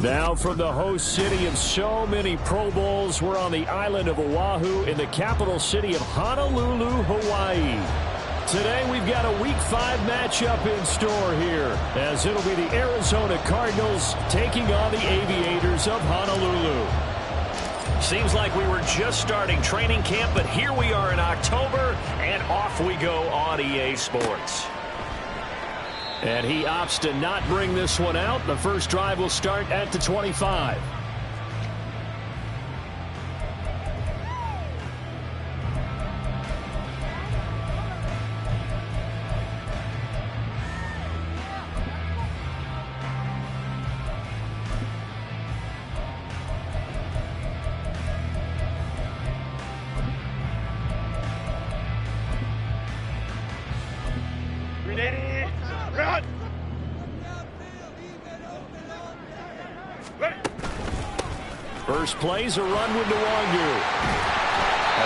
Now from the host city of so many Pro Bowls, we're on the island of Oahu in the capital city of Honolulu, Hawaii. Today we've got a Week 5 matchup in store here, as it'll be the Arizona Cardinals taking on the Aviators of Honolulu. Seems like we were just starting training camp, but here we are in October, and off we go on EA Sports. And he opts to not bring this one out. The first drive will start at the 25. First play's a run with Nwangu.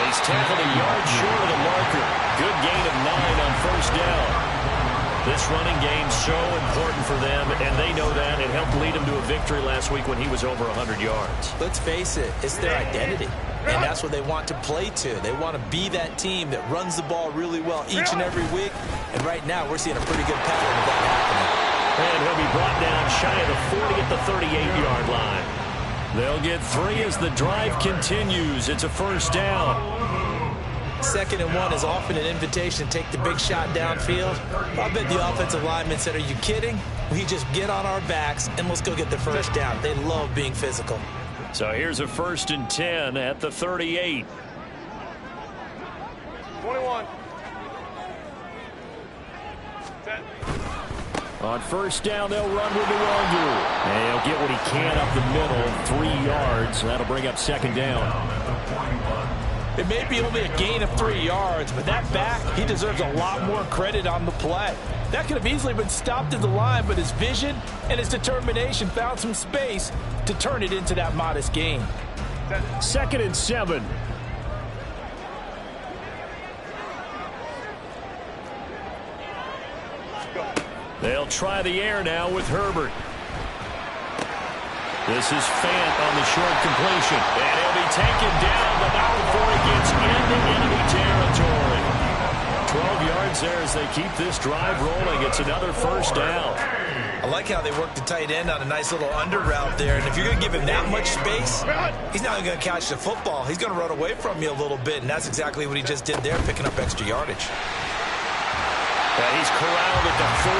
He's tackled a yard short of the marker. Good gain of 9 on first down. This running game's so important for them, and they know that. It helped lead them to a victory last week when he was over 100 yards. Let's face it, it's their identity, and that's what they want to play to. They want to be that team that runs the ball really well each and every week, and right now we're seeing a pretty good pattern of that happening. And he'll be brought down shy of the 40 at the 38-yard line. They'll get 3 as the drive continues. It's a first down. 2nd and 1 is often an invitation to take the big shot downfield. I bet the offensive lineman said, are you kidding? We just get on our backs and let's go get the first down. They love being physical. So here's a 1st and 10 at the 38. 21. 10. On first down, they'll run with Nwangu. And he'll get what he can up the middle, 3 yards. That'll bring up 2nd down. It may be only a gain of 3 yards, but that back, he deserves a lot more credit on the play. That could have easily been stopped at the line, but his vision and his determination found some space to turn it into that modest gain. 2nd and 7. They'll try the air now with Herbert. This is Fant on the short completion. And he'll be taken down, but not before he gets into enemy territory. 12 yards there as they keep this drive rolling. It's another first down. I like how they work the tight end on a nice little under route there. And if you're going to give him that much space, he's not going to catch the football. He's going to run away from you a little bit, and that's exactly what he just did there, picking up extra yardage. He's corralled at the 40,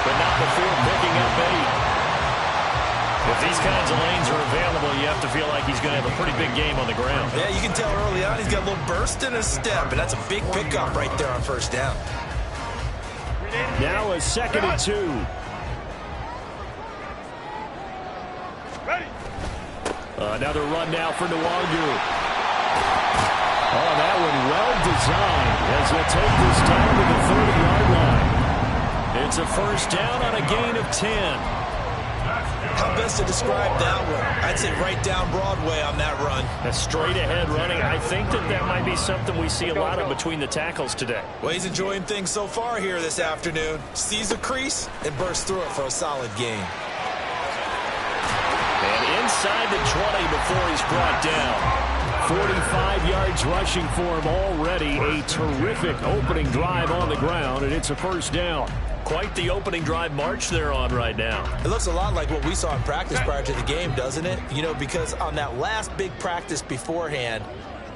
but not before picking up 8. If these kinds of lanes are available, you have to feel like he's going to have a pretty big game on the ground. Yeah, you can tell early on he's got a little burst in his step, and that's a big pickup right there on first down. Now a 2nd and 2. Another run now for Nwangu. Oh, that one well designed as they'll take this down to the 30-yard line. It's a first down on a gain of 10. How best to describe that one? I'd say right down Broadway on that run. A straight-ahead running. I think that might be something we see a lot of between the tackles today. Well, he's enjoying things so far here this afternoon. Sees a crease and bursts through it for a solid gain. And inside the 20 before he's brought down. 45 yards rushing for him already. A terrific opening drive on the ground, and it's a first down. Quite the opening drive march they're on right now. It looks a lot like what we saw in practice prior to the game, doesn't it? You know, because on that last big practice beforehand,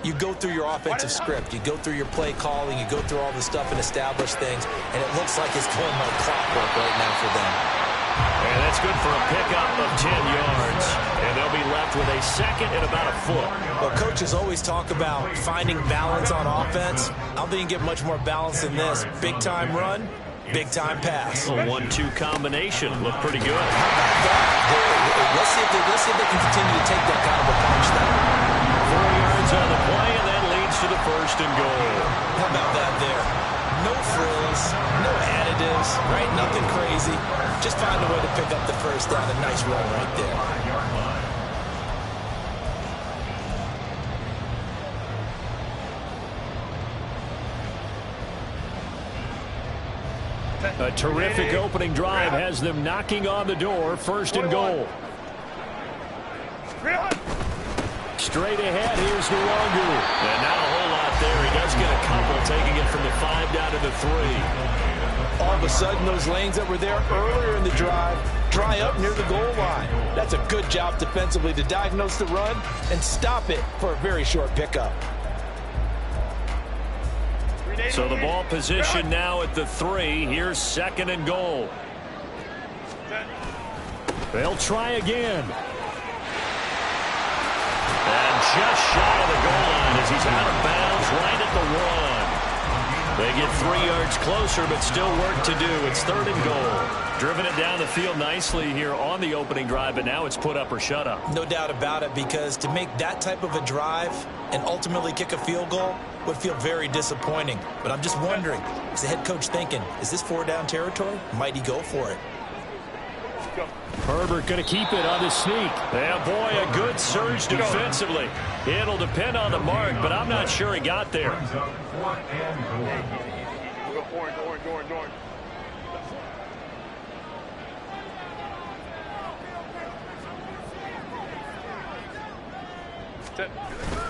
you go through your offensive script. You go through your play calling. You go through all the stuff and establish things, and it looks like it's going like clockwork right now for them. And that's good for a pickup of 10 yards. And they'll be left with a 2nd and about a foot. Well, coaches always talk about finding balance on offense. I don't think you can get much more balance than this. Big-time run, big-time pass. A 1-2 combination. Looked pretty good. How about that? Let's see if they can continue to take that kind of approach there. 4 yards on the play, and that leads to the 1st and goal. How about that there? No frills, no additives, right? Nothing crazy. Just find a way to pick up the first down. A nice run right there. A terrific opening drive has them knocking on the door. 1st and goal. Straight ahead, here's Nwangu. And not a whole lot there. He does get a couple, taking it from the 5 down to the 3. All of a sudden, those lanes that were there earlier in the drive dry up near the goal line. That's a good job defensively to diagnose the run and stop it for a very short pickup. So the ball position now at the 3. Here's 2nd and goal. They'll try again. And just shy of the goal line as he's out of bounds right at the 1. They get 3 yards closer, but still work to do. It's 3rd and goal. Driven it down the field nicely here on the opening drive, but now it's put up or shut up. No doubt about it, because to make that type of a drive and ultimately kick a field goal would feel very disappointing. But I'm just wondering, is the head coach thinking, is this 4-down territory? Might he go for it? Herbert going to keep it on his sneak. Yeah, boy, a good surge defensively. It'll depend on the mark, but I'm not sure he got there. Orange.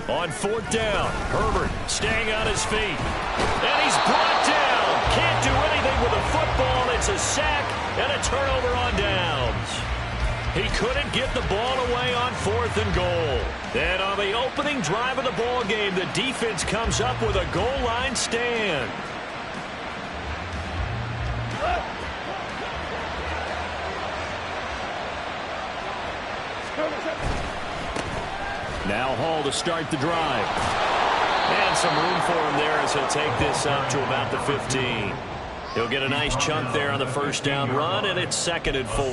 On 4th down, Herbert staying on his feet. And he's brought down. Can't do anything with the football. It's a sack and a turnover on downs. He couldn't get the ball away on 4th and goal. And on the opening drive of the ball game, the defense comes up with a goal line stand. Now Hall to start the drive. And some room for him there as he'll take this up to about the 15. He'll get a nice chunk there on the 1st down run, and it's 2nd and 4.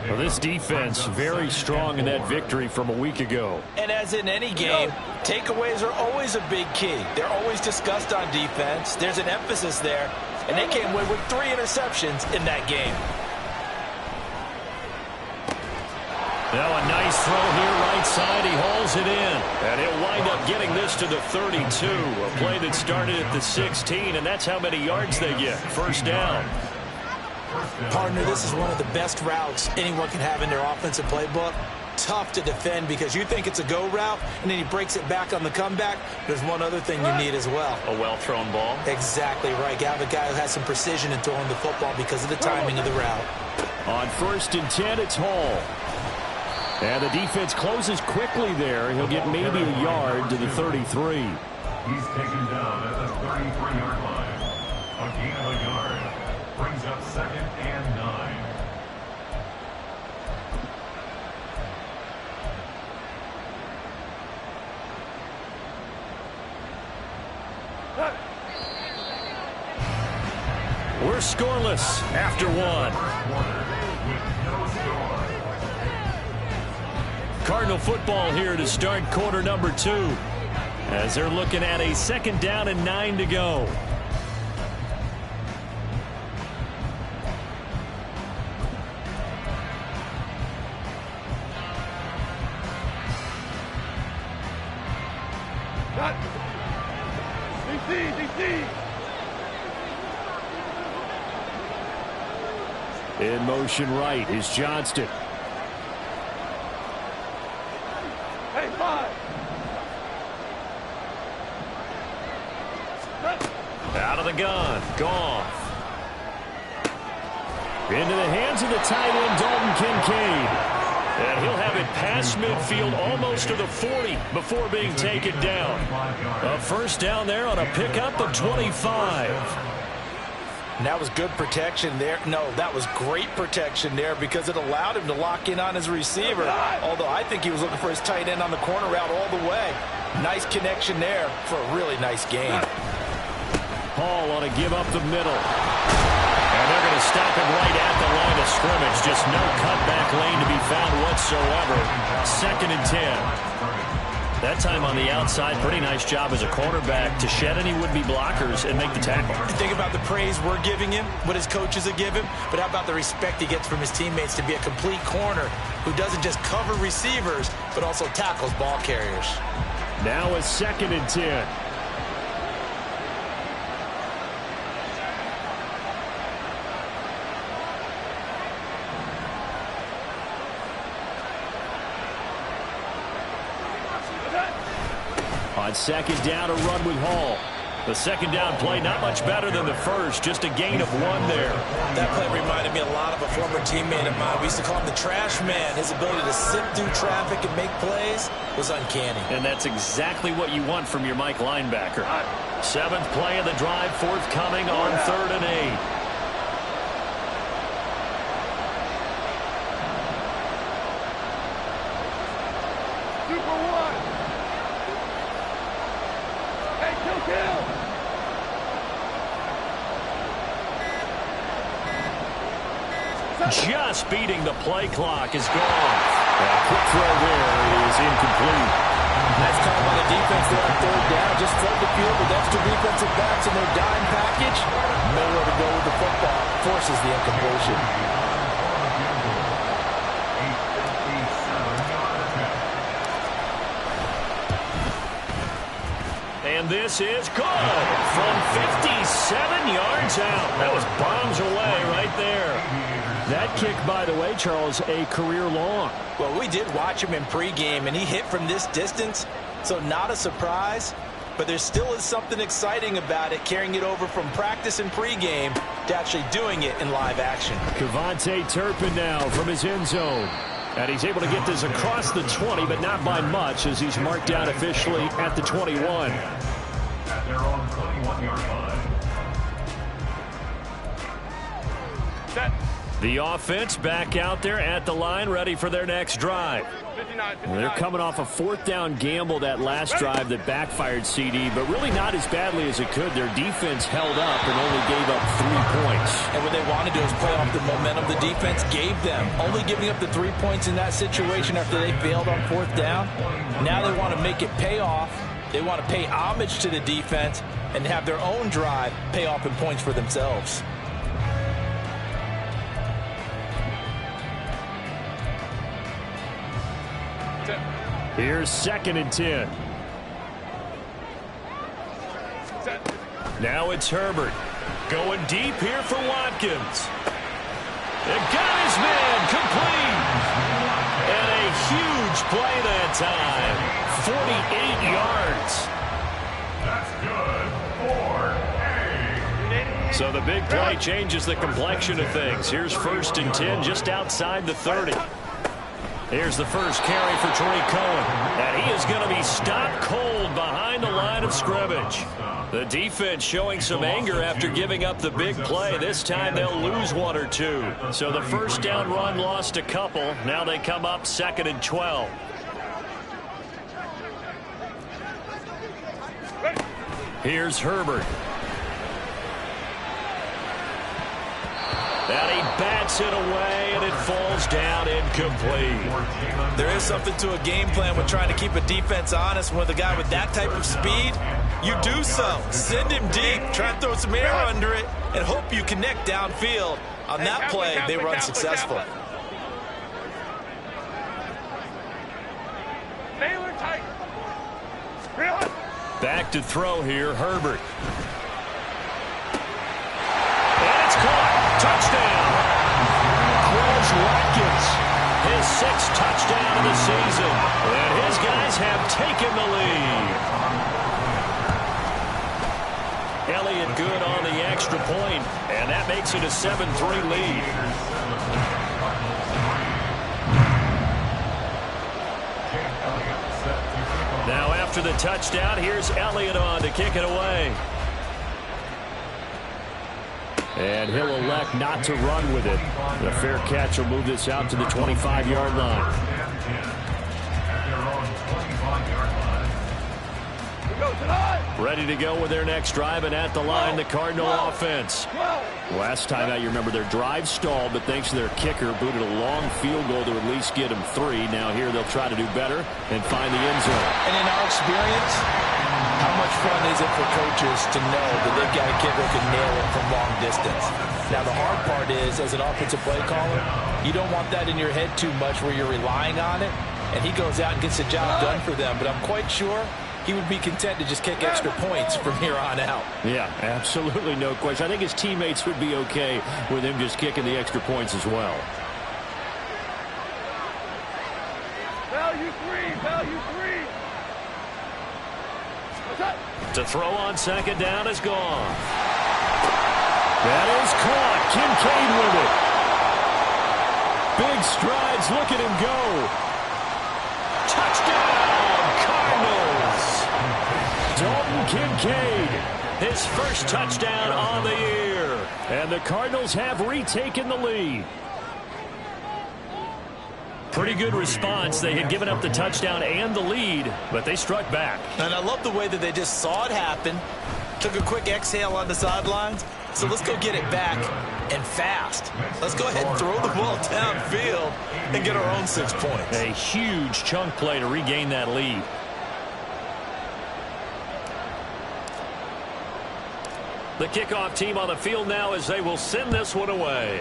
Well, this defense very strong in that victory from a week ago. And as in any game, takeaways are always a big key. They're always discussed on defense. There's an emphasis there, and they came away with 3 interceptions in that game. Now a nice throw here right side. He hauls it in. And he'll wind up getting this to the 32. A play that started at the 16, and that's how many yards they get. 1st down. Partner, this is one of the best routes anyone can have in their offensive playbook. Tough to defend because you think it's a go route, and then he breaks it back on the comeback. There's one other thing you need as well. A well-thrown ball. Exactly right. You have a guy who has some precision in throwing the football because of the timing of the route. On 1st and 10, it's Hall. And the defense closes quickly there. He'll get maybe a yard to the 33. He's taken down at the 33-yard line. A gain of a yard brings up 2nd and 9. We're scoreless after 1. Cardinal football here to start quarter number 2 as they're looking at a 2nd down and 9 to go. DC. In motion right is Johnston. Hey, 5. Out of the gun. Goff. Into the hands of the tight end, Dalton Kincaid. And he'll have it past midfield almost to the 40 before being taken down. A 1st down there on a pickup of 25. And that was good protection there. No, that was great protection there because it allowed him to lock in on his receiver. Although I think he was looking for his tight end on the corner route all the way. Nice connection there for a really nice gain. Hall on a give up the middle. And they're going to stop him right at the line of scrimmage. Just no cutback lane to be found whatsoever. 2nd and 10. That time on the outside, pretty nice job as a cornerback to shed any would-be blockers and make the tackle. Think about the praise we're giving him, what his coaches have given, but how about the respect he gets from his teammates to be a complete corner who doesn't just cover receivers, but also tackles ball carriers. Now a 2nd and 10. On second down, a run with Hall. The second down play, not much better than the first, just a gain of 1 there. That play reminded me a lot of a former teammate of mine. We used to call him the trash man. His ability to sift through traffic and make plays was uncanny. And that's exactly what you want from your Mike linebacker. 7th play of the drive, forthcoming on 3rd and 8. Just beating the play clock is gone. A quick throw there is incomplete. That's kind of on the defense there on 3rd down. Just flood the field with extra defensive backs in their dime package. Nowhere to go with the football. Forces the incompletion. And this is good from 57 yards out. That was bombs away right there. That kick, by the way, Charles, a career long. Well, we did watch him in pregame, and he hit from this distance, so not a surprise. But there still is something exciting about it, carrying it over from practice and pregame to actually doing it in live action. Kevontae Turpin now from his end zone. And he's able to get this across the 20, but not by much, as he's marked down officially at the 21. At their own 21-yard line. Set. The offense back out there at the line, ready for their next drive. 59. They're coming off a 4th down gamble that last drive that backfired CD, but really not as badly as it could. Their defense held up and only gave up 3 points. And what they want to do is play off the momentum the defense gave them. Only giving up the 3 points in that situation after they failed on 4th down. Now they want to make it pay off. They want to pay homage to the defense and have their own drive pay off in points for themselves. Here's 2nd and 10. Set. Now it's Herbert. Going deep here for Watkins. It got his man complete. And a huge play that time. 48 yards. That's good. 4-8. So the big play changes the complexion of things. Here's 1st and 10 just outside the 30. Here's the first carry for Trey Cohen. And he is going to be stopped cold behind the line of scrimmage. The defense showing some anger after giving up the big play. This time they'll lose 1 or 2. So the 1st down run lost a couple. Now they come up 2nd and 12. Here's Herbert. And he bats it away, and it falls down incomplete. There is something to a game plan with trying to keep a defense honest. With a guy with that type of speed, you do so. Send him deep, try and throw some air under it, and hope you connect downfield. On that play, they run successful. Baylor tight. Back to throw here, Herbert. And it's caught. Touchdown. Quez Watkins, his 6th touchdown of the season. And his guys have taken the lead. Elliott good on the extra point, and that makes it a 7-3 lead. Now after the touchdown, here's Elliott on to kick it away. And he'll elect not to run with it. The fair catch will move this out to the 25-yard line. Ready to go with their next drive, and at the line, the Cardinal offense. Last time out, you remember their drive stalled, but thanks to their kicker, booted a long field goal to at least get them 3. Now here they'll try to do better and find the end zone. And in our experience, how much fun is it for coaches to know that they've got a kicker who can nail it from long distance? Now, the hard part is, as an offensive play caller, you don't want that in your head too much where you're relying on it, and he goes out and gets the job done for them. But I'm quite sure he would be content to just kick extra points from here on out. Yeah, absolutely no question. I think his teammates would be okay with him just kicking the extra points as well. Value 3. Value 3. To throw on second down is gone. That is caught. Kincaid with it. Big strides. Look at him go. Touchdown, Cardinals. Dalton Kincaid. His first touchdown on the year. And the Cardinals have retaken the lead. Pretty good response. They had given up the touchdown and the lead, but they struck back. And I love the way that they just saw it happen, took a quick exhale on the sidelines. So let's go get it back and fast. Let's go ahead and throw the ball downfield and get our own 6 points. A huge chunk play to regain that lead. The kickoff team on the field now as they will send this one away.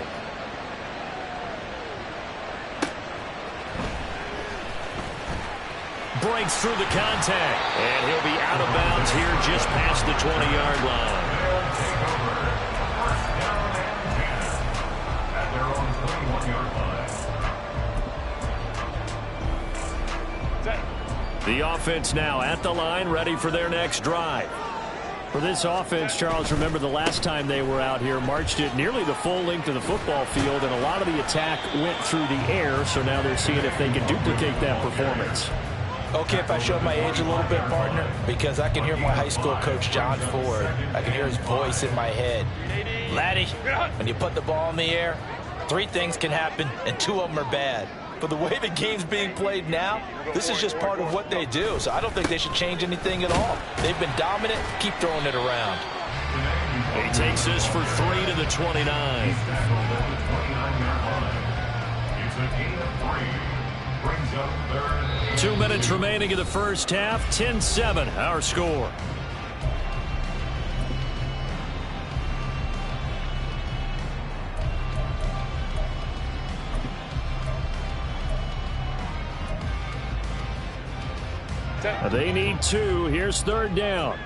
Breaks through the contact. And he'll be out of bounds here just past the 20-yard line. At their own 21-yard line. The offense now at the line, ready for their next drive. For this offense, Charles, remember the last time they were out here, marched it nearly the full length of the football field, and a lot of the attack went through the air, so now they're seeing if they can duplicate that performance. Okay, if I show my age a little bit, partner, because I can hear my high school coach, John Ford. I can hear his voice in my head. Laddie, when you put the ball in the air, 3 things can happen, and 2 of them are bad. But the way the game's being played now, this is just part of what they do. So I don't think they should change anything at all. They've been dominant. Keep throwing it around. He takes this for 3 to the 29. It's a gain of 3. Brings up third. 2 minutes remaining in the first half. 10-7, our score. They need 2. Here's third down.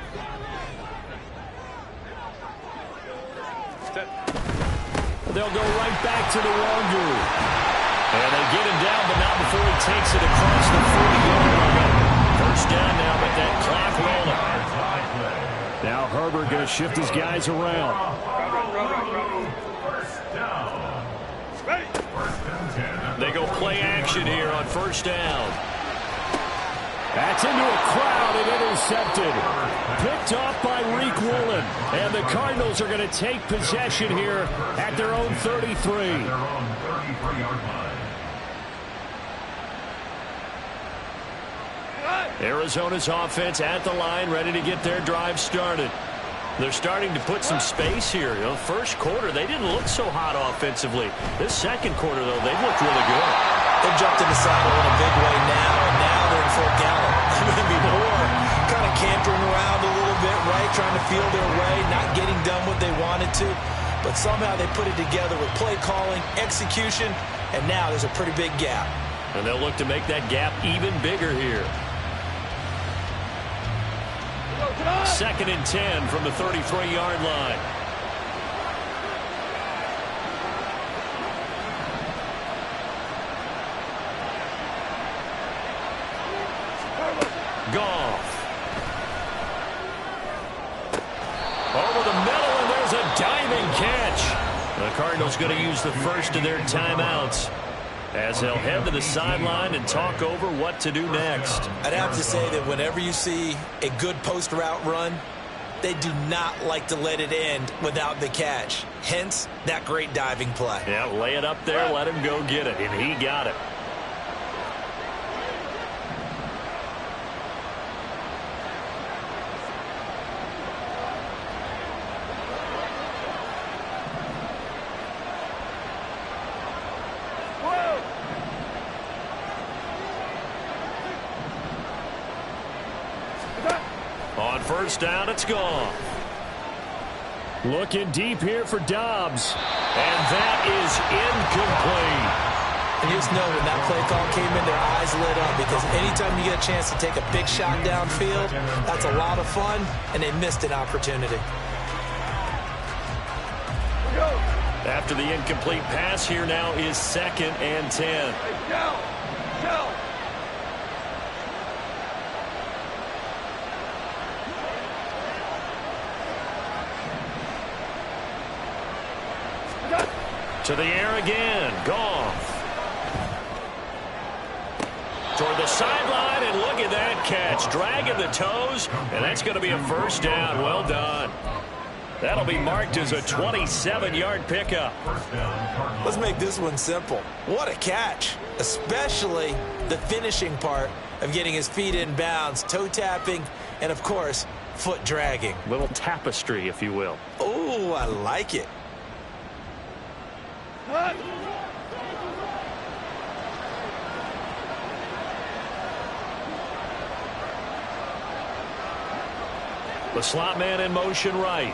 They'll go right back to the longer. And they get him down, but not before he takes it across the 40-yard line. First down now, but that clock rolling. Now Herbert going to shift his guys around. First down. First and 10. They go play action here on first down. That's into a crowd and intercepted. Picked off by Reek Woolen. And the Cardinals are going to take possession here at their own 33. Their own 33-yard line. Arizona's offense at the line, ready to get their drive started. They're starting to put some space here. You know, first quarter, they didn't look so hot offensively. This second quarter, though, they looked really good. They jumped in the saddle in a big way now, and now they're in full gallop. I mean, before, kind of cantering around a little bit, right, trying to feel their way, not getting done what they wanted to. But somehow they put it together with play calling, execution, and now there's a pretty big gap. And they'll look to make that gap even bigger here. 2nd and 10 from the 33-yard line. Goff. Over the middle, and there's a diving catch. The Cardinals going to use the first of their timeouts as they'll head to the sideline and talk over what to do next. I'd have to say that whenever you see a good post route run, they do not like to let it end without the catch. Hence, that great diving play. Yeah, lay it up there, let him go get it, and he got it. On first down, it's gone. Looking deep here for Dobbs. And that is incomplete. And you just know when that play call came in, their eyes lit up, because anytime you get a chance to take a big shot downfield, that's a lot of fun, and they missed an opportunity. After the incomplete pass, here now is 2nd and 10. To the air again. Goff. Toward the sideline, and look at that catch. Dragging the toes, and that's going to be a first down. Well done. That'll be marked as a 27-yard pickup. Let's make this one simple. What a catch, especially the finishing part of getting his feet in bounds, toe tapping, and, of course, foot dragging. Little tapestry, if you will. Oh, I like it. The slot man in motion right.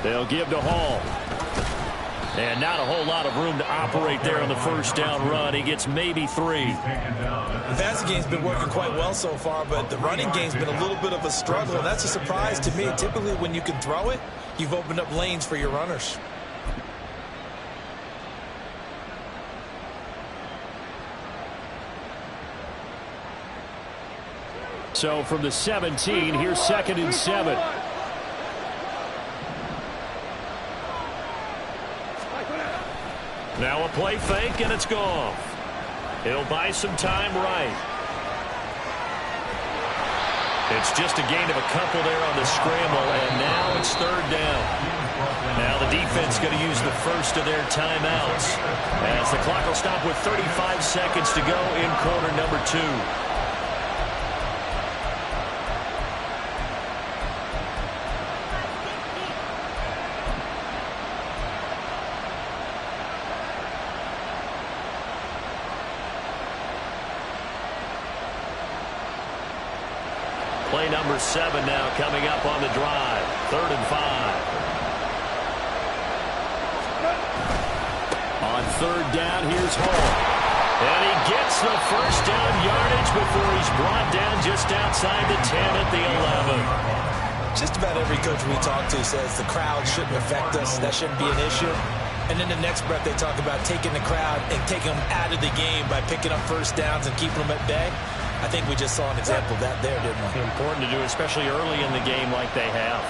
They'll give to Hall. And not a whole lot of room to operate there on the first down run. He gets maybe 3. The passing game's been working quite well so far, but the running game's been a little bit of a struggle, and that's a surprise to me. Typically, when you can throw it, you've opened up lanes for your runners. So from the 17, here's 2nd and 7. Now a play fake, and it's Goff. He'll buy some time right. It's just a gain of a couple there on the scramble, and now it's 3rd down. Now the defense going to use the first of their timeouts, as the clock will stop with 35 seconds to go in quarter number 2. Play number 7 now coming up on the drive. 3rd and 5. On 3rd down, here's Hall. And he gets the first down yardage before he's brought down just outside the 10 at the 11. Just about every coach we talk to says the crowd shouldn't affect us. That shouldn't be an issue. And then the next breath they talk about taking the crowd and taking them out of the game by picking up first downs and keeping them at bay. I think we just saw an example of that there, didn't we? Important to do, especially early in the game like they have.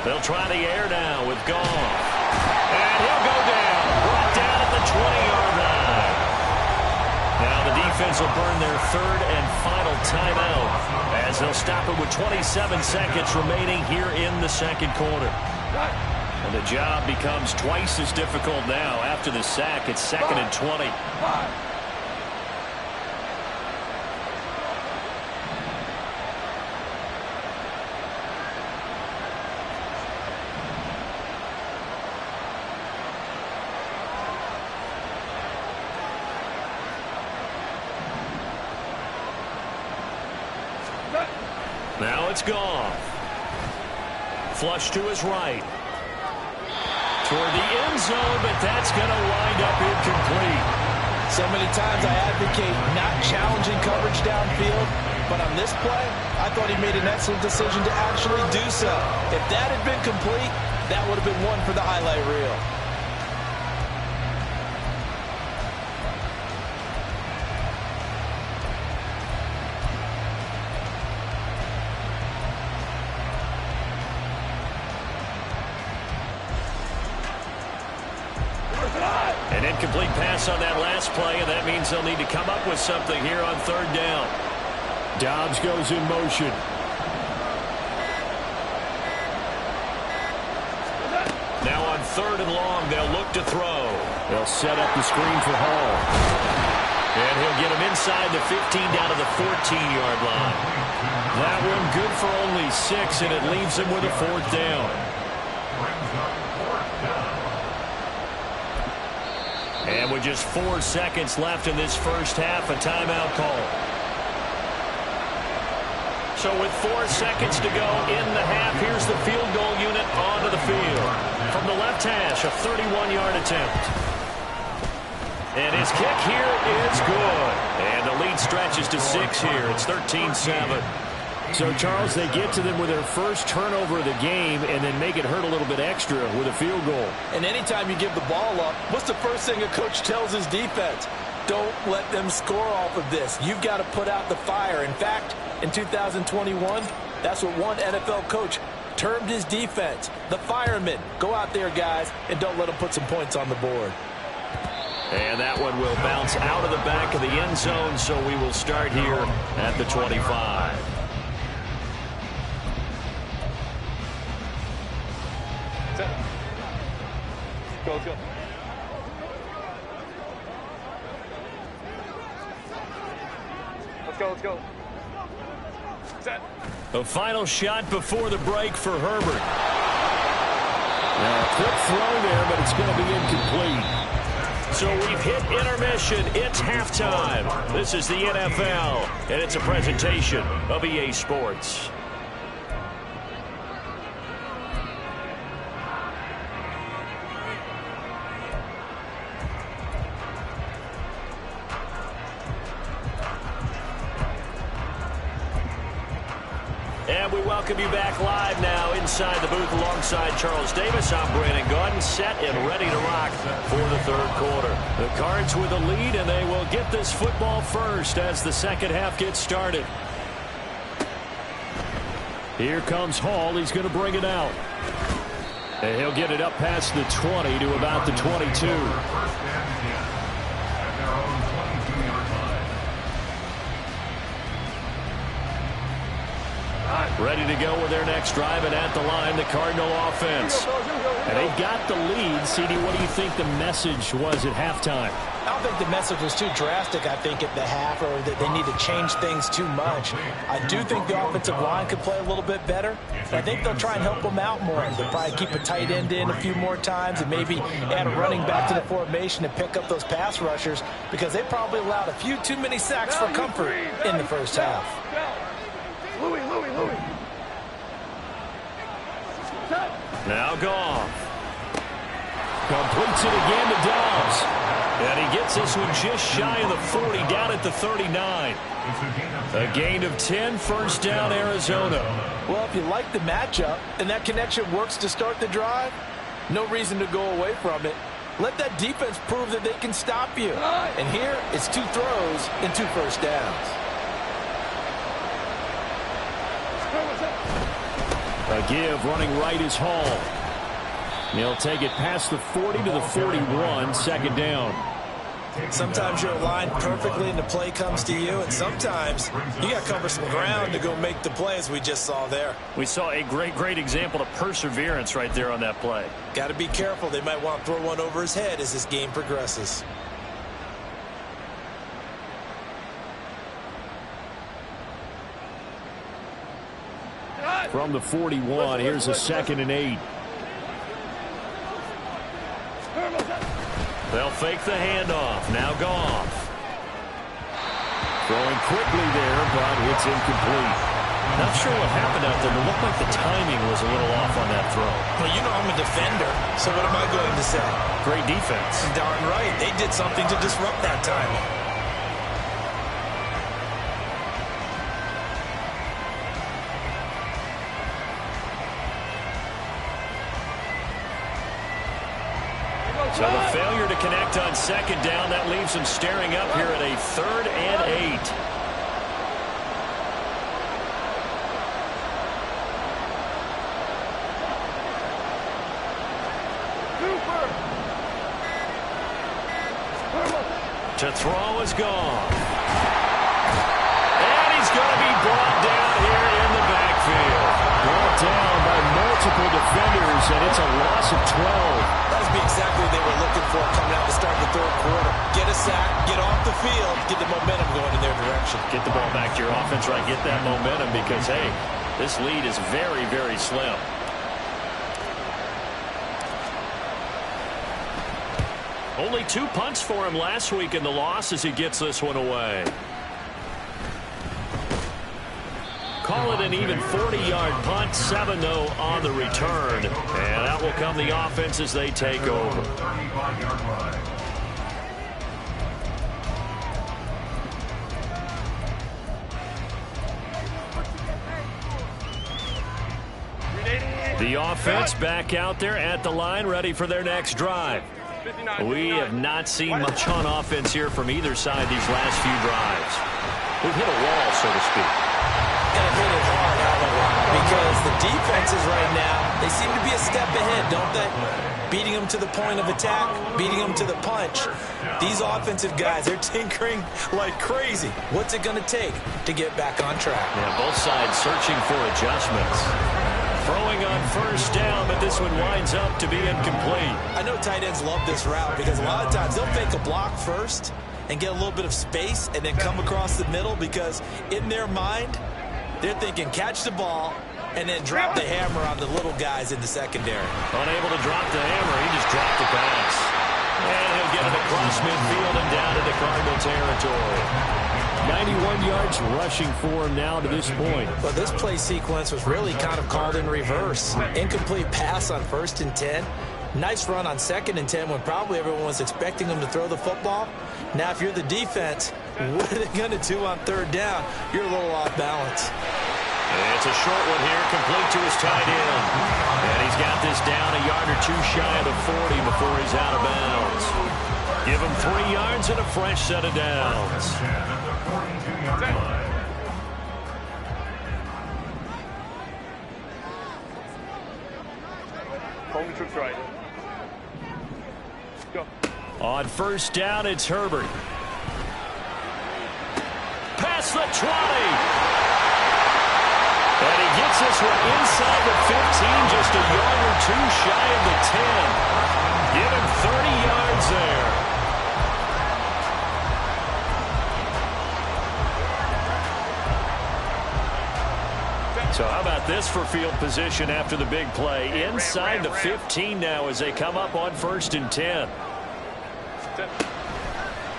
They'll try the air now with Goff. And he'll go down. Brought down at the 20-yard line. Now the defense will burn their 3rd and final timeout, as they'll stop it with 27 seconds remaining here in the 2nd quarter. And the job becomes twice as difficult now after the sack. It's 2nd and 20. Now it's Goff. Flush to his right. Toward the end zone, but that's going to wind up incomplete. So many times I advocate not challenging coverage downfield, but on this play, I thought he made an excellent decision to actually do so. If that had been complete, that would have been one for the highlight reel. An incomplete pass on that last play, and that means they'll need to come up with something here on 3rd down. Dobbs goes in motion. Now on 3rd and long, they'll look to throw. They'll set up the screen for Hall. And he'll get him inside the 15 down to the 14-yard line. That one good for only 6, and it leaves him with a 4th down. And with just 4 seconds left in this first half, a timeout call. So with 4 seconds to go in the half, here's the field goal unit onto the field. From the left hash, a 31-yard attempt. And his kick here is good. And the lead stretches to 6 here. It's 13-7. So, Charles, they get to them with their first turnover of the game and then make it hurt a little bit extra with a field goal. And anytime you give the ball up, what's the first thing a coach tells his defense? Don't let them score off of this. You've got to put out the fire. In fact, in 2021, that's what one NFL coach termed his defense, the firemen. Go out there, guys, and don't let them put some points on the board. And that one will bounce out of the back of the end zone, so we will start here at the 25. Go, let's go. Let's go, let's go. Set. A final shot before the break for Herbert. Now, a quick throw there, but it's going to be incomplete. So we've hit intermission. It's halftime. This is the NFL, and it's a presentation of EA Sports. And we welcome you back live now inside the booth alongside Charles Davis. I'm Brandon Gaudin, set and ready to rock for the third quarter. The Cards with the lead, and they will get this football first as the second half gets started. Here comes Hall. He's going to bring it out. And he'll get it up past the 20 to about the 22. Ready to go with their next drive, and at the line, the Cardinal offense. And they've got the lead. CD, what do you think the message was at halftime? I don't think the message was too drastic, I think, at the half, or that they need to change things too much. I do think the offensive line could play a little bit better. I think they'll try and help them out more. They'll probably keep a tight end in a few more times and maybe add a running back to the formation and pick up those pass rushers, because they probably allowed a few too many sacks for comfort in the first half. Louis. Now Goff. Completes it again to Dobbs. And he gets this one just shy of the 40, down at the 39. A gain of 10, first down, Arizona. Well, if you like the matchup and that connection works to start the drive, no reason to go away from it. Let that defense prove that they can stop you. And here, it's 2 throws and 2 first downs. A give, running right is Hall. He'll take it past the 40 to the 41, second down. Sometimes you're aligned perfectly and the play comes to you, and sometimes you got to cover some ground to go make the play, as we just saw there. We saw a great example of perseverance right there on that play. Got to be careful. They might want to throw one over his head as this game progresses. From the 41, here's a 2nd and 8. They'll fake the handoff. Now Goff. Throwing quickly there, but it's incomplete. Not sure what happened out there, but it looked like the timing was a little off on that throw. Well, you know I'm a defender, so what am I going to say? Great defense. Darn right. They did something to disrupt that timing. So the failure to connect on second down, that leaves them staring up here at a 3rd and 8. To throw is gone. And he's going to be brought down here in the backfield. Brought down by multiple defenders, and it's a loss of 12. That would be exactly what they were looking for coming out to start the third quarter. Get a sack, get off the field, get the momentum going in their direction. Get the ball back to your offense, right? Get that momentum because, hey, this lead is very slim. Only 2 punts for him last week in the loss as he gets this one away. Call it an even 40-yard punt, 7-0 on the return. And out will come the offense as they take over. The offense back out there at the line, ready for their next drive. We have not seen much on offense here from either side these last few drives. We've hit a wall, so to speak. And hit it hard, haven't we? Because the defenses right now, they seem to be a step ahead, don't they? Beating them to the point of attack, beating them to the punch. These offensive guys, they're tinkering like crazy. What's it going to take to get back on track? Yeah, both sides searching for adjustments. Throwing on first down, but this one winds up to be incomplete. I know tight ends love this route because a lot of times they'll fake a block first and get a little bit of space and then come across the middle because in their mind, they're thinking catch the ball and then drop the hammer on the little guys in the secondary. Unable to drop the hammer, he just dropped the pass. And he'll get it across midfield and down into Cardinal territory. 91 yards rushing for him now to this point. Well, this play sequence was really kind of called in reverse. Incomplete pass on 1st and 10. Nice run on 2nd and 10 when probably everyone was expecting him to throw the football. Now, if you're the defense, what are they going to do on 3rd down? You're a little off balance. It's a short one here, complete to his tight end. And he's got this down a yard or two shy of the 40 before he's out of bounds. Give him 3 yards and a fresh set of downs. Home troops right. Go. On 1st down, it's Herbert. Past the 20. And he gets this one inside the 15, just a yard or two shy of the 10. Give him 30 yards there. So how about this for field position after the big play? Inside the 15 now as they come up on 1st and 10.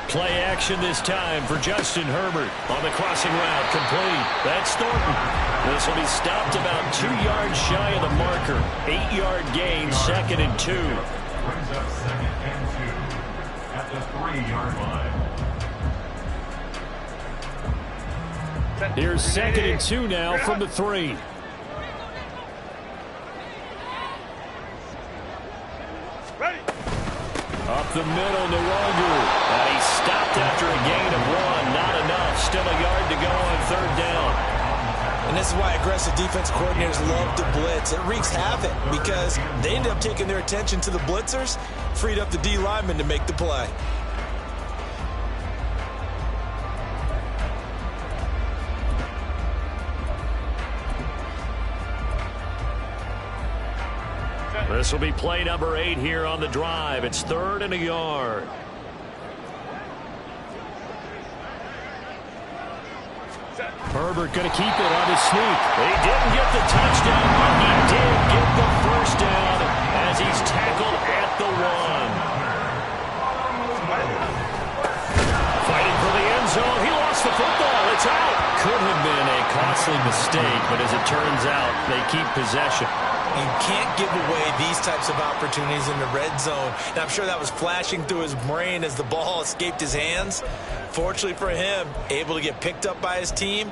Play action this time for Justin Herbert on the crossing route, complete. That's Thornton. This will be stopped about 2 yards shy of the marker. 8-yard gain, 2nd and 2. Brings up 2nd and 2 at the 3-yard line. Here's 2nd and 2 now from the 3. Ready. Up the middle, Nwangu. And he's stopped after a gain of 1. Not enough. Still a yard to go on 3rd down. And this is why aggressive defense coordinators love to blitz. It wreaks havoc because they end up taking their attention to the blitzers, freed up the D lineman to make the play. This will be play number 8 here on the drive. It's 3rd and a yard. Herbert going to keep it on his sneak. He didn't get the touchdown, but he did get the first down as he's tackled at the 1. Fighting for the end zone. He lost the football. It's out. Could have been a costly mistake, but as it turns out, they keep possession. You can't give away these types of opportunities in the red zone. And I'm sure that was flashing through his brain as the ball escaped his hands. Fortunately for him, able to get picked up by his team,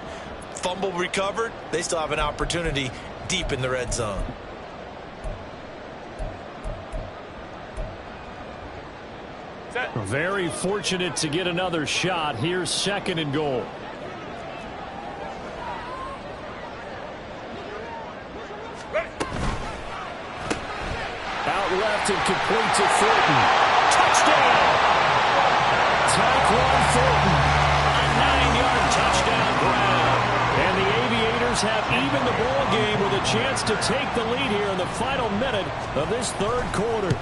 fumble recovered. They still have an opportunity deep in the red zone. Very fortunate to get another shot. Here's 2nd and goal. Out left and complete to Thornton. Touchdown! Tyquan Thornton. A 9-yard touchdown grab. And the Aviators have evened the ball game with a chance to take the lead here in the final minute of this 3rd quarter.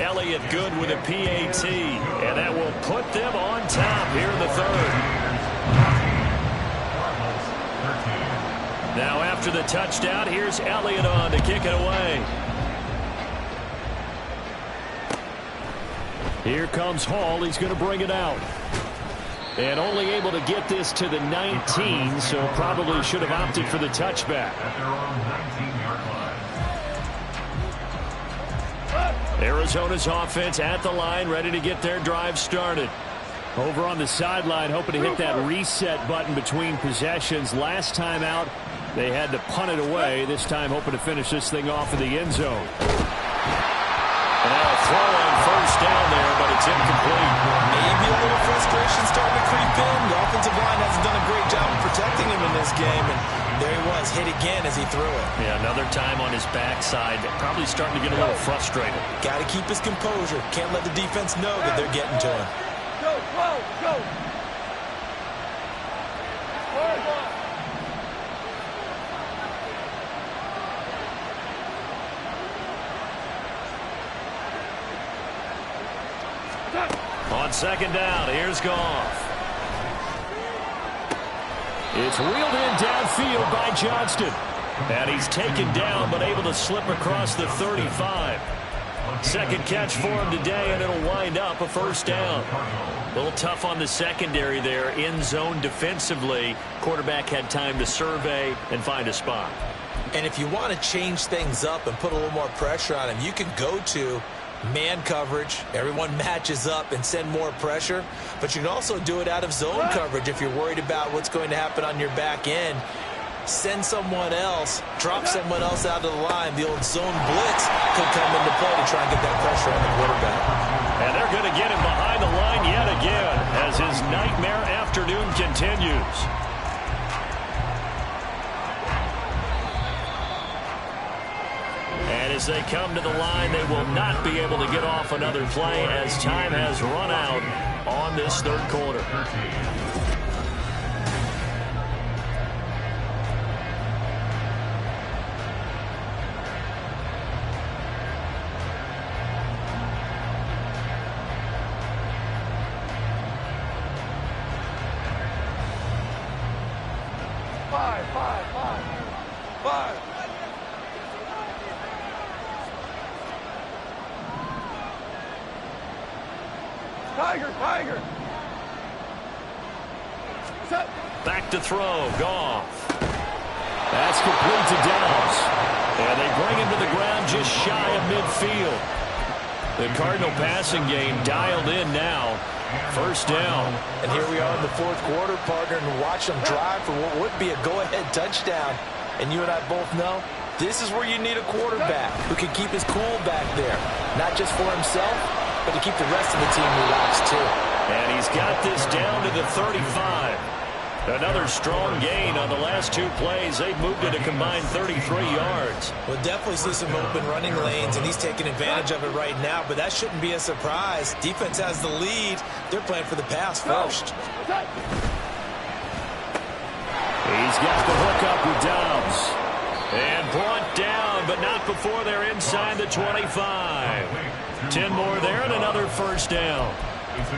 Elliott good with a PAT, and that will put them on top here in the 3rd. Now after the touchdown, here's Elliott on to kick it away. Here comes Hall. He's going to bring it out. And only able to get this to the 19, so probably should have opted for the touchback. At their own 19-yard line. Arizona's offense at the line, ready to get their drive started. Over on the sideline, hoping to hit that reset button between possessions. Last time out, They had to punt it away, this time hoping to finish this thing off in the end zone. And now a throw on first down there, but it's incomplete. Maybe a little frustration starting to creep in. The offensive line hasn't done a great job of protecting him in this game, and there he was, hit again as he threw it. Yeah, another time on his backside, probably starting to get a little frustrated. Got to keep his composure. Can't let the defense know that they're getting to him. Go, go, go. On second down, here's Goff. It's wheeled in downfield by Johnston. And he's taken down, but able to slip across the 35. Second catch for him today, and it'll wind up a first down. A little tough on the secondary there, in zone defensively. Quarterback had time to survey and find a spot. And if you want to change things up and put a little more pressure on him, you can go to man coverage. Everyone matches up and send more pressure. But you can also do it out of zone coverage if you're worried about what's going to happen on your back end. Send someone else, drop someone else out of the line. The old zone blitz could come into play to try and get that pressure on the quarterback. And they're going to get him behind the line yet again as his nightmare afternoon continues. And as they come to the line, they will not be able to get off another play as time has run out on this third quarter. Five. Tiger. Set. Back to throw, Goff. That's complete to Downs. And they bring him to the ground just shy of midfield. The Cardinal passing game dialed in now. First down. And here we are in the fourth quarter, partner, and watch them drive for what would be a go-ahead touchdown. And you and I both know this is where you need a quarterback who can keep his cool back there. Not just for himself, but to keep the rest of the team relaxed too. And he's got this down to the 35. Another strong gain on the last two plays. They've moved it a combined 33 yards. We'll definitely see some open running lanes, and he's taking advantage of it right now, but that shouldn't be a surprise. Defense has the lead. They're playing for the pass first. He's got the hook up with Downs. And brought down, but not before they're inside the 25. 10 more there and another first down.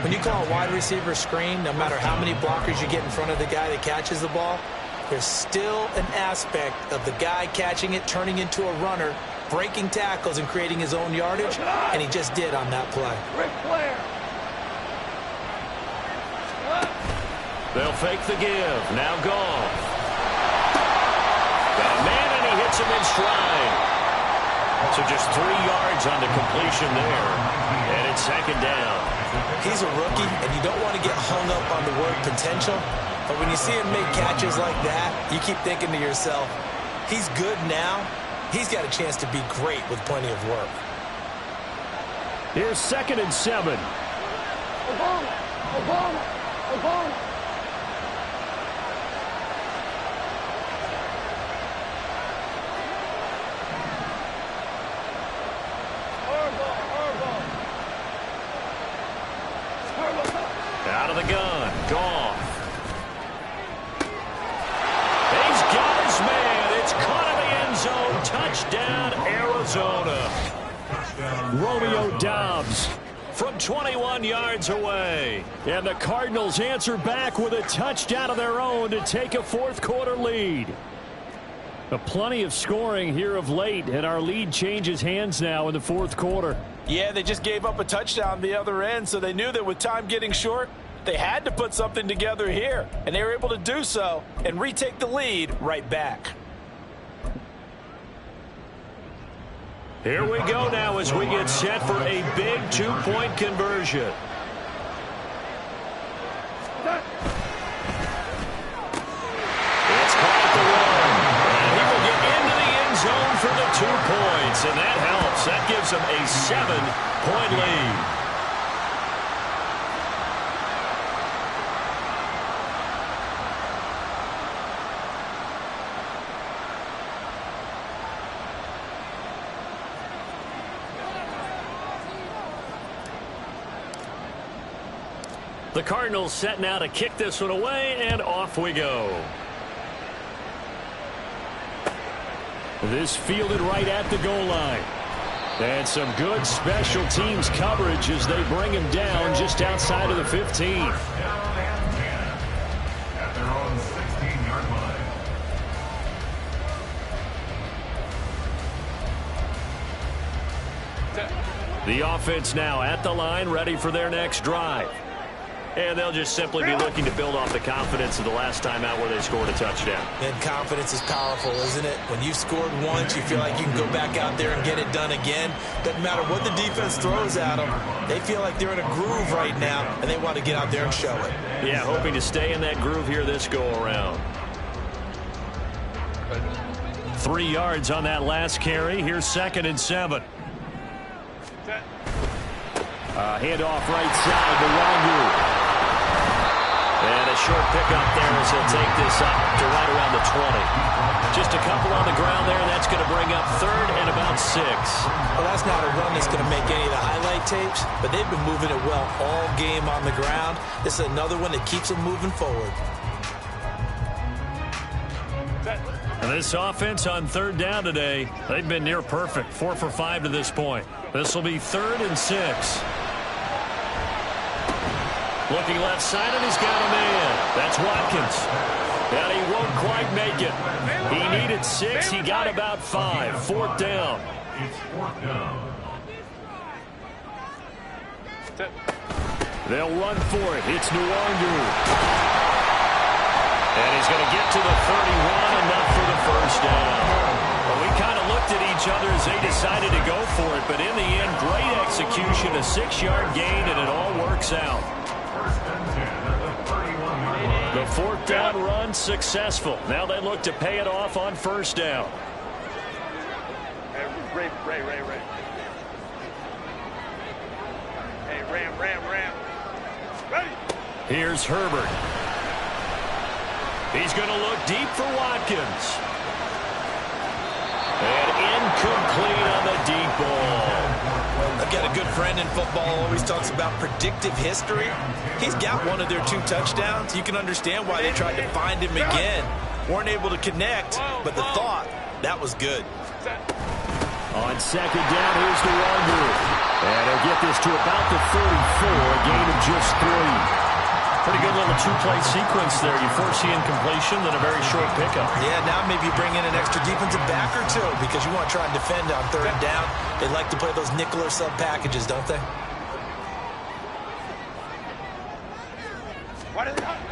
When you call a wide receiver screen, no matter how many blockers you get in front of the guy that catches the ball, there's still an aspect of the guy catching it, turning into a runner, breaking tackles and creating his own yardage, and he just did on that play. They'll fake the give. Now Goff. Got a man, and he hits him in stride. So just 3 yards on the completion there, and it's second down. He's a rookie, and you don't want to get hung up on the word potential, but when you see him make catches like that, you keep thinking to yourself, he's good now. He's got a chance to be great with plenty of work. Here's 2nd and 7. Obama. Out of the gun, Goff. He's got his man. It's caught in the end zone. Touchdown, Arizona. Romeo Doubs From 21 yards away. And the Cardinals answer back with a touchdown of their own to take a fourth quarter lead. Plenty of scoring here of late, and our lead changes hands now in the fourth quarter. Yeah, they just gave up a touchdown the other end, so they knew that with time getting short, they had to put something together here, and they were able to do so and retake the lead right back. Here we go now as we get set for a big 2-point conversion. It's caught at the 1, points, and that helps. That gives them a 7-point lead. The Cardinals set now to kick this one away, and off we go. This fielded right at the goal line. And some good special teams coverage as they bring him down just outside of the 15. Down and 10 at their own 16-yard line. The offense now at the line, ready for their next drive. And they'll just simply be looking to build off the confidence of the last time out where they scored a touchdown. And confidence is powerful, isn't it? When you've scored once, you feel like you can go back out there and get it done again. Doesn't matter what the defense throws at them. They feel like they're in a groove right now, and they want to get out there and show it. Yeah, hoping to stay in that groove here this go-around. 3 yards on that last carry. Here's 2nd and 7. Handoff right side to Wangu. And a short pickup there as he'll take this up to right around the 20. Just a couple on the ground there, and that's going to bring up 3rd and about 6. Well, that's not a run that's going to make any of the highlight tapes, but they've been moving it well all game on the ground. This is another one that keeps them moving forward. And this offense on 3rd down today, they've been near perfect. 4 for 5 to this point. This will be 3rd and 6. Looking left side, and he's got a man. That's Watkins. And he won't quite make it. He needed 6. He got about 5. 4th down. It's 4th down. They'll run for it. It's Nwangu. And he's going to get to the 31, enough for the 1st down. Well, we kind of looked at each other as they decided to go for it, but in the end, great execution, a 6-yard gain, and it all works out. 1st and 10 at the 31-yard line. The 4th down run successful. Now they look to pay it off on 1st down. Ray. Hey, Ram. Ready. Here's Herbert. He's going to look deep for Watkins. And incomplete on the deep ball. I've got a good friend in football, always talks about predictive history. He's got one of their 2 touchdowns. You can understand why they tried to find him again. Weren't able to connect, but the thought, that was good. On 2nd down, here's the Wangu. And he'll get this to about the 34, a gain of just 3. Pretty good little 2-play sequence there. You force the incompletion, then a very short pickup. Yeah, now maybe bring in an extra defensive back or 2 because you want to try and defend on 3rd down. They like to play those nickel or sub packages, don't they?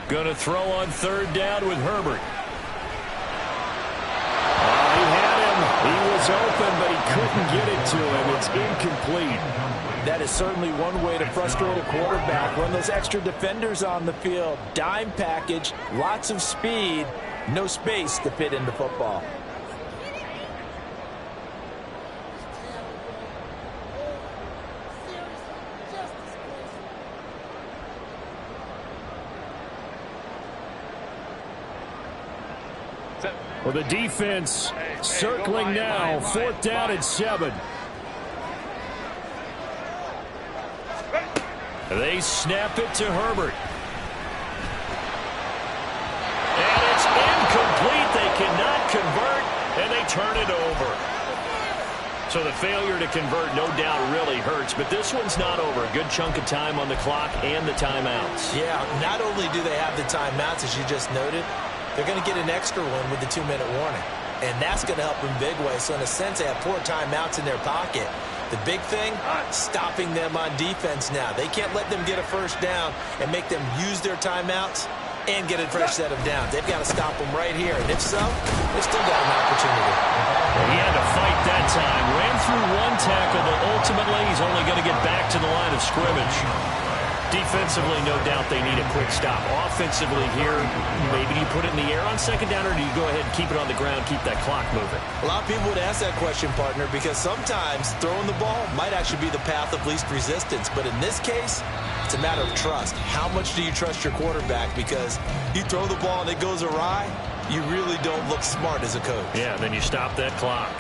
Going to throw on 3rd down with Herbert. He had him. He was open, but he couldn't get it to him. It's incomplete. That is certainly one way to frustrate a quarterback. Run those extra defenders on the field. Dime package, lots of speed, no space to fit into football. Well, the defense circling now. 4th down and 7. They snap it to Herbert. And it's incomplete. They cannot convert, and they turn it over. So the failure to convert, no doubt, really hurts. But this one's not over. A good chunk of time on the clock and the timeouts. Yeah, not only do they have the timeouts, as you just noted, they're going to get an extra one with the 2-minute warning. And that's going to help in big way. So in a sense, they have 4 timeouts in their pocket. The big thing, stopping them on defense now. They can't let them get a 1st down and make them use their timeouts and get a fresh set of downs. They've got to stop them right here. And if so, they've still got an opportunity. He had to fight that time. Ran through 1 tackle, but ultimately he's only going to get back to the line of scrimmage. Defensively, no doubt they need a quick stop. Offensively here, maybe you put it in the air on second down, or do you go ahead and keep it on the ground, keep that clock moving? A lot of people would ask that question, partner, because sometimes throwing the ball might actually be the path of least resistance. But in this case, it's a matter of trust. How much do you trust your quarterback? Because you throw the ball and it goes awry, you really don't look smart as a coach. Yeah, then you stop that clock.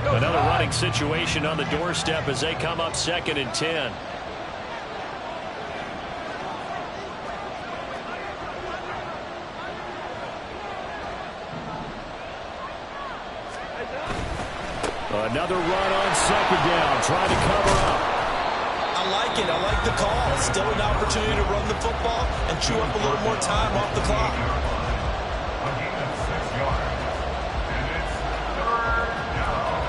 Another running situation on the doorstep as they come up 2nd and 10. Another run on 2nd down, trying to cover up. I like it. I like the call. Still an opportunity to run the football and chew up a little more time off the clock. A gain of 6 yards. And it's 3rd down.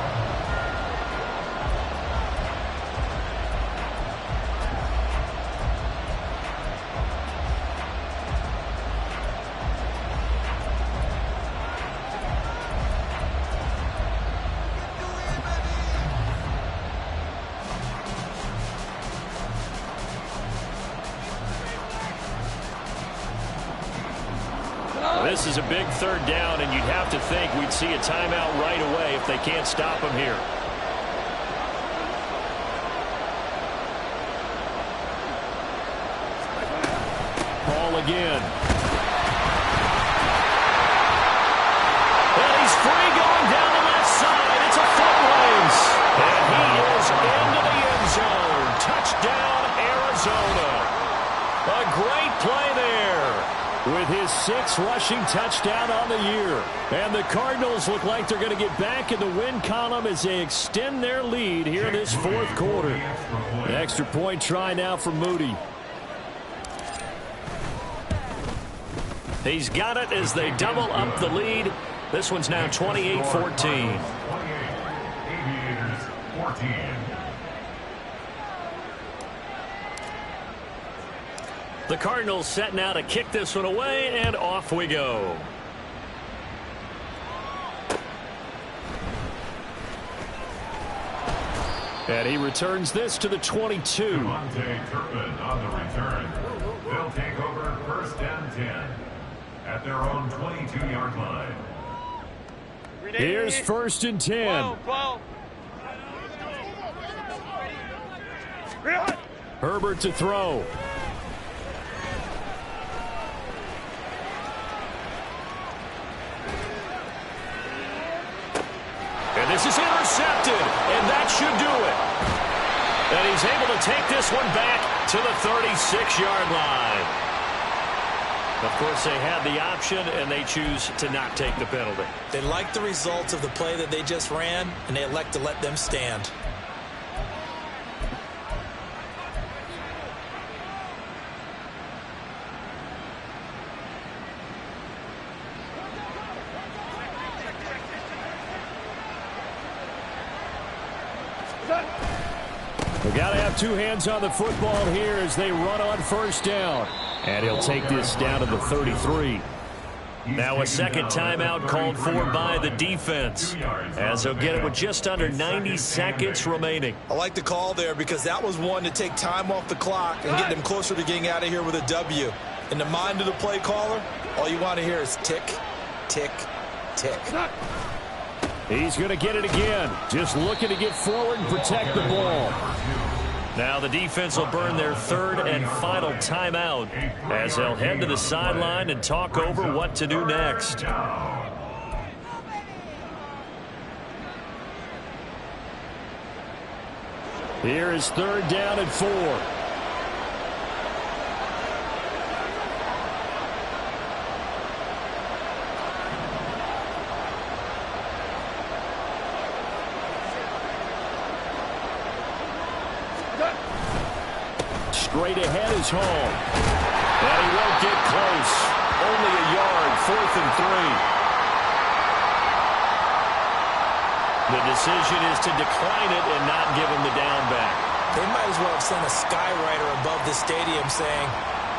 This is a big 3rd down, and you'd have to think we'd see a timeout right away if they can't stop him here. Ball again. And he's free going down the left side. It's a foot race. And he is into the end zone. Touchdown, Arizona. A great play there. With his 6th rushing touchdown on the year. And the Cardinals look like they're going to get back in the win column as they extend their lead here in this 4th quarter. An extra point try now for Moody. He's got it as they double up the lead. This one's now 28-14. 28. Aviators 14. The Cardinals set now to kick this one away, and off we go. And he returns this to the 22. Devontae Turpin on the return. They'll take over 1st and 10 at their own 22-yard line. Here's 1st and 10. 12. Herbert to throw. And this is intercepted, and that should do it. And he's able to take this one back to the 36-yard line. Of course, they had the option, and they choose to not take the penalty. They like the results of the play that they just ran, and they elect to let them stand. They got to have 2 hands on the football here as they run on 1st down. And he'll take this down to the 33. Now a 2nd timeout called for by the defense, as they'll get it with just under 90 seconds remaining. I like the call there because that was one to take time off the clock and get them closer to getting out of here with a W. In the mind of the play caller, all you want to hear is tick, tick, tick. He's going to get it again. Just looking to get forward and protect the ball. Now the defense will burn their 3rd and final timeout as they'll head to the sideline and talk over what to do next. Here is 3rd down and 4. Straight ahead is home. And he won't get close. Only a yard, 4th and 3. The decision is to decline it and not give him the down back. They might as well have sent a skywriter above the stadium saying,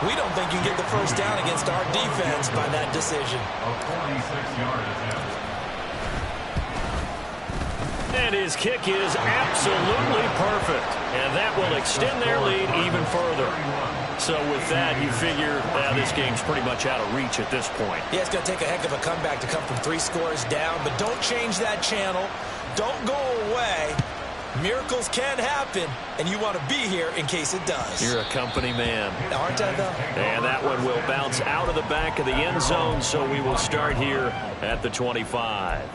We don't think you can get the first down against our defense by that decision. A 46-yard attempt. And his kick is absolutely perfect. And that will extend their lead even further. So with that, you figure this game's pretty much out of reach at this point. Yeah, it's going to take a heck of a comeback to come from 3 scores down. But don't change that channel. Don't go away. Miracles can happen, and you want to be here in case it does. You're a company man. Aren't I, though? And that one will bounce out of the back of the end zone, so we will start here at the 25.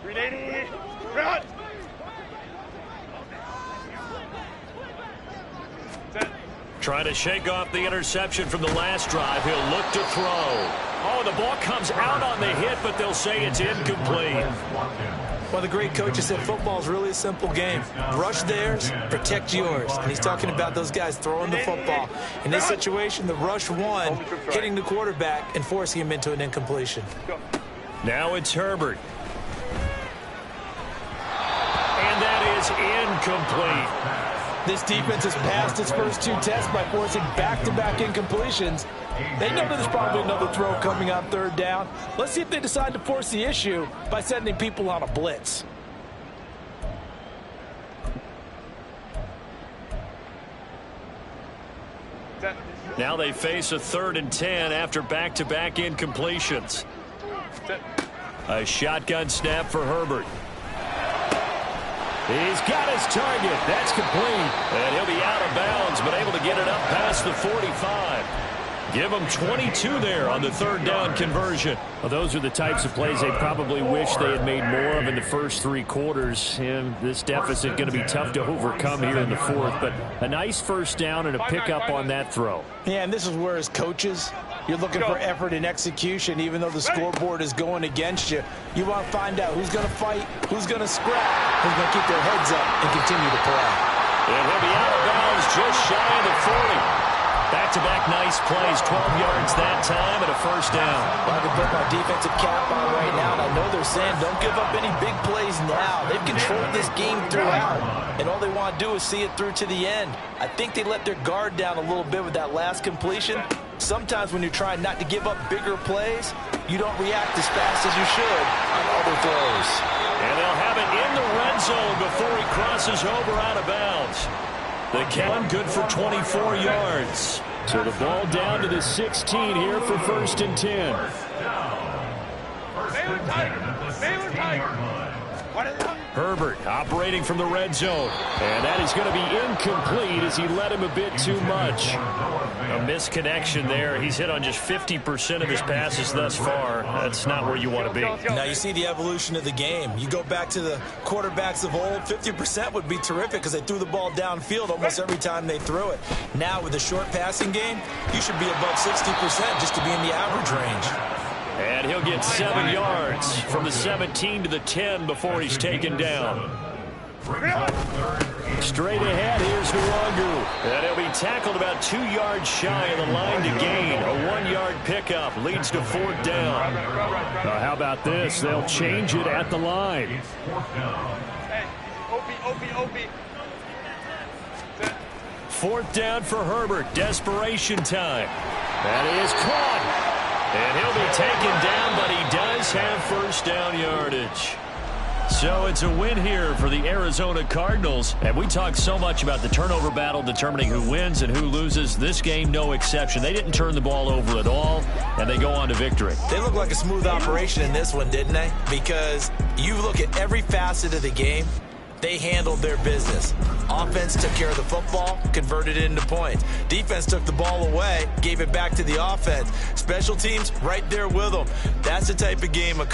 380. Run. Trying to shake off the interception from the last drive. He'll look to throw. Oh, the ball comes out on the hit, but they'll say it's incomplete. Well, the great coaches said football is really a simple game. Rush theirs, protect yours. And he's talking about those guys throwing the football. In this situation, the rush won, hitting the quarterback and forcing him into an incompletion. Now it's Herbert. And that is incomplete. This defense has passed its first 2 tests by forcing back-to-back incompletions. They know there's probably another throw coming on 3rd down. Let's see if they decide to force the issue by sending people on a blitz. Now they face a 3rd and 10 after back-to-back incompletions. A shotgun snap for Herbert. He's got his target. That's complete. And he'll be out of bounds, but able to get it up past the 45. Give him 22 there on the 3rd down conversion. Well, those are the types of plays they probably wish they had made more of in the first 3 quarters. And this deficit going to be tough to overcome here in the 4th. But a nice first down and a pickup on that throw. Yeah, and this is where as coaches, you're looking for effort and execution, even though the scoreboard is going against you. You want to find out who's going to fight, who's going to scrap, who's going to keep their heads up and continue to play. And he'll be out of bounds just shy of the 40. Back-to-back nice plays, 12 yards that time and a first down. Well, I can put my defensive cap on right now, and I know they're saying don't give up any big plays now. They've controlled this game throughout, and all they want to do is see it through to the end. I think they let their guard down a little bit with that last completion. Sometimes when you're trying not to give up bigger plays, you don't react as fast as you should on other throws. And they'll have it in the red zone before he crosses over out of bounds. The count good for 24 yards. So the ball down to the 16 here for 1st and 10. Herbert operating from the red zone. And that is going to be incomplete as he led him a bit too much. A misconnection there. He's hit on just 50% of his passes thus far. That's not where you want to be. Now you see the evolution of the game. You go back to the quarterbacks of old, 50% would be terrific because they threw the ball downfield almost every time they threw it. Now with the short passing game, you should be above 60% just to be in the average range. And he'll get 7 yards from the 17 to the 10 before he's taken down. Straight ahead, here's Nwangu. And he'll be tackled about 2 yards shy of the line to gain. A 1-yard pickup leads to 4th down. How about this? They'll change it at the line. Hey, OB. 4th down for Herbert. Desperation time. That is caught. And he'll be taken down, but he does have first down yardage. So it's a win here for the Arizona Cardinals. And we talk so much about the turnover battle determining who wins and who loses. This game, no exception. They didn't turn the ball over at all, and they go on to victory. They look like a smooth operation in this one, didn't they? Because you look at every facet of the game, they handled their business. Offense took care of the football, converted it into points. Defense took the ball away, gave it back to the offense. Special teams right there with them. That's the type of game a